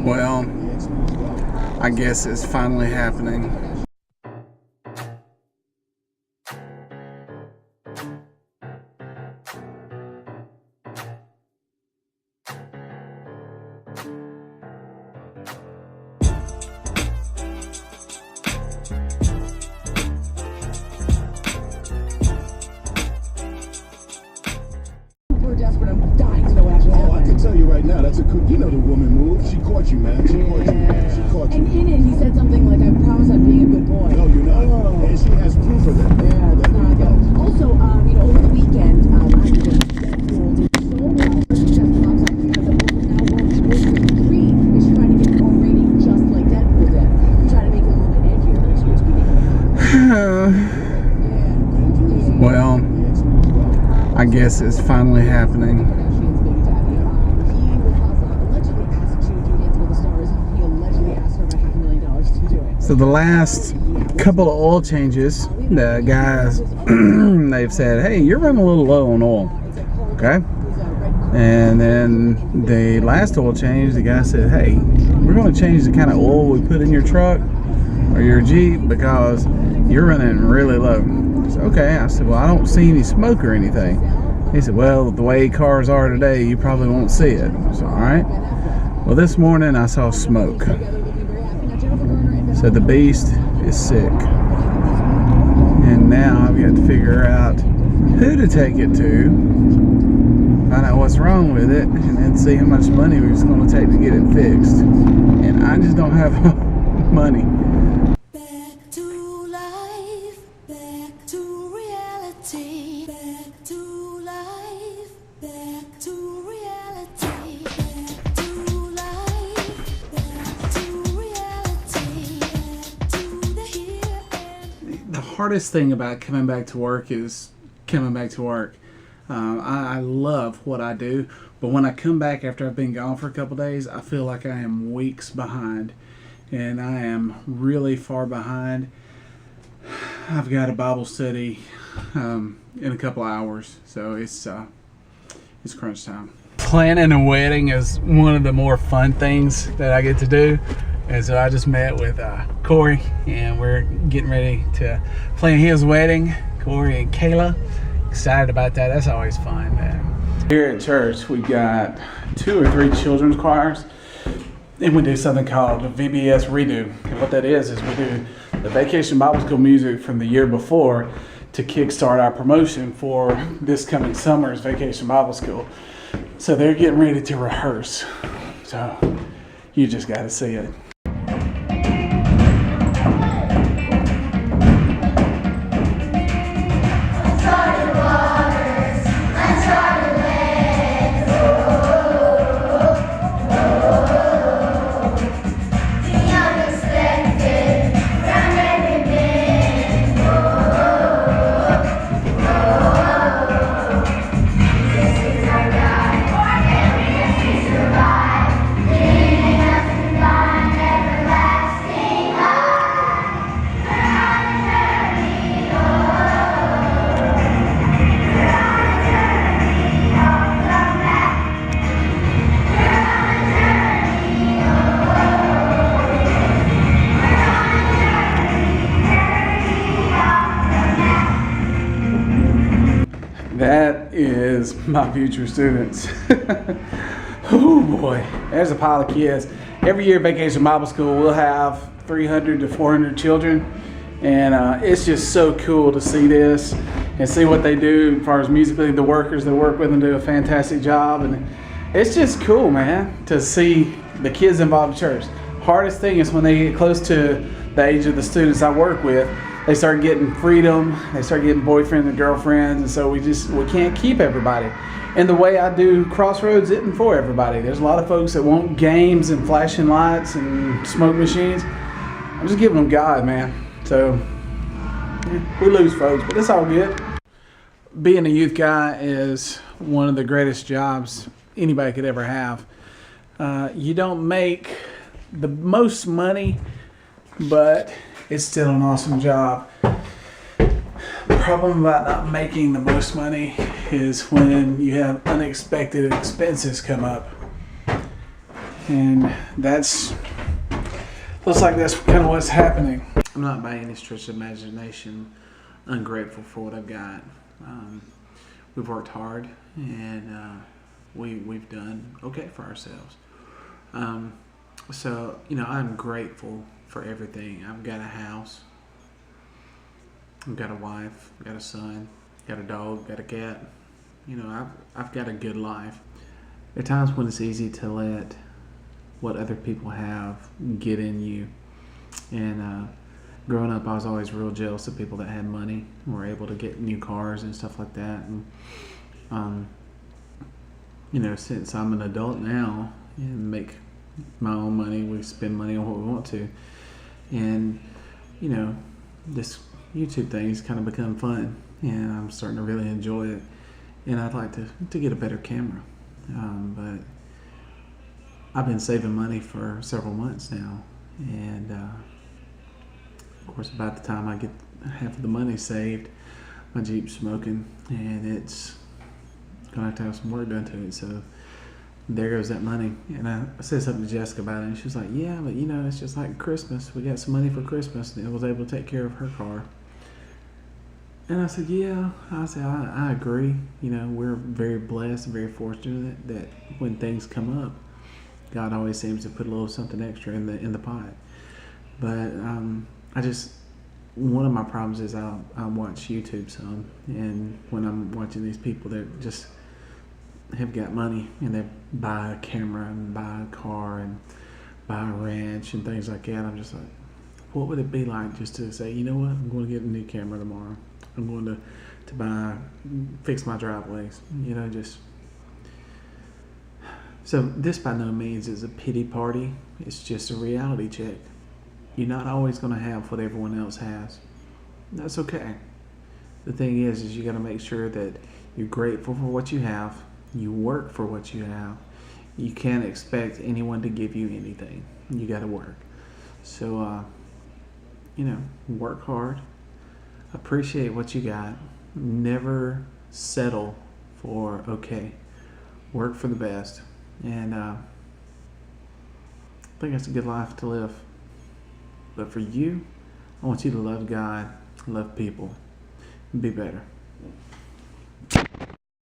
Well, I guess it's finally happening. We're desperate. I'm dying to know what actually happened. I can tell you right now, that's a good, you know the woman move. She caught you, man. She caught you, man. She caught you. And in it, he said something like, I promise I'm being a good boy. No, you're not. Oh. And she has proof of that. Yeah, that's not good. Also, over the weekend, Deadpool did so well. Just pops up because the world's dream is trying to get an R rating just like Deadpool did. Trying to make it a little bit edgier. Well, I guess it's finally happening. So the last couple of oil changes, the guys, they've said, hey, you're running a little low on oil, okay? And then the last oil change, the guy said, hey, we're going to change the kind of oil we put in your truck or your Jeep because you're running really low. So, okay, I said, well, I don't see any smoke or anything. He said, well, the way cars are today, you probably won't see it. So, all right. Well, this morning I saw smoke. So the beast is sick. And now I've got to figure out who to take it to, find out what's wrong with it, and then see how much money it's going to take to get it fixed. And I just don't have money. Back to life, back to reality, back to life, back to reality, back to life, back to reality, back to the here and The hardest thing about coming back to work is coming back to work. I love what I do, but when I come back after I've been gone for a couple days, I feel like I am weeks behind, and I am really far behind. I've got a Bible study in a couple of hours, so it's crunch time. Planning a wedding is one of the more fun things that I get to do. And so I just met with Corey, and we're getting ready to plan his wedding. Corey and Kayla, excited about that. That's always fun, man. Here at church, we've got 2 or 3 children's choirs, and we do something called a VBS redo. And what that is we do the Vacation Bible School music from the year before to kickstart our promotion for this coming summer's Vacation Bible School. So they're getting ready to rehearse. So you just got to see it. That is my future students. Oh boy, there's a pile of kids. Every year at Vacation Bible School, we'll have 300 to 400 children. And it's just so cool to see this and see what they do as far as musically. The workers that work with them do a fantastic job. And it's just cool, man, to see the kids involved in church. Hardest thing is when they get close to the age of the students I work with, they start getting freedom, they start getting boyfriends and girlfriends, and so we can't keep everybody. And the way I do Crossroads isn't for everybody. There's a lot of folks that want games and flashing lights and smoke machines. I'm just giving them God, man. So we lose folks, but it's all good. Being a youth guy is one of the greatest jobs anybody could ever have. You don't make the most money, but it's still an awesome job. The problem about not making the most money is when you have unexpected expenses come up. And looks like that's kind of what's happening. I'm not by any stretch of imagination ungrateful for what I've got. We've worked hard, and we've done okay for ourselves. So, I'm grateful for everything. I've got a house, I've got a wife, I've got a son, got a dog, got a cat. I've got a good life. There are times when it's easy to let what other people have get in you. And growing up, I was always real jealous of people that had money and were able to get new cars and stuff like that. And since I'm an adult now and make my own money, we spend money on what we want to. And this YouTube thing has kind of become fun, and I'm starting to really enjoy it. And I'd like to get a better camera, but I've been saving money for several months now, and of course, about the time I get half of the money saved, my Jeep's smoking, and it's gonna have to have some work done to it. So there goes that money. And I said something to Jessica about it, and she was like, "Yeah, but it's just like Christmas. We got some money for Christmas, and I was able to take care of her car." And I said, "Yeah." I agree. We're very blessed, very fortunate that when things come up, God always seems to put a little something extra in the pot. But one of my problems is I watch YouTube some, and when I'm watching these people that just have got money and they buy a camera and buy a car and buy a ranch and things like that, I'm just like, what would it be like just to say, what, I'm going to get a new camera tomorrow. I'm going to fix my driveways, So this by no means is a pity party. It's just a reality check. You're not always going to have what everyone else has. That's okay. The thing is you got to make sure that you're grateful for what you have. You work for what you have. You can't expect anyone to give you anything. You got to work. So, work hard. Appreciate what you got. Never settle for okay. Work for the best. And I think that's a good life to live. But for you, I want you to love God, love people, and be better.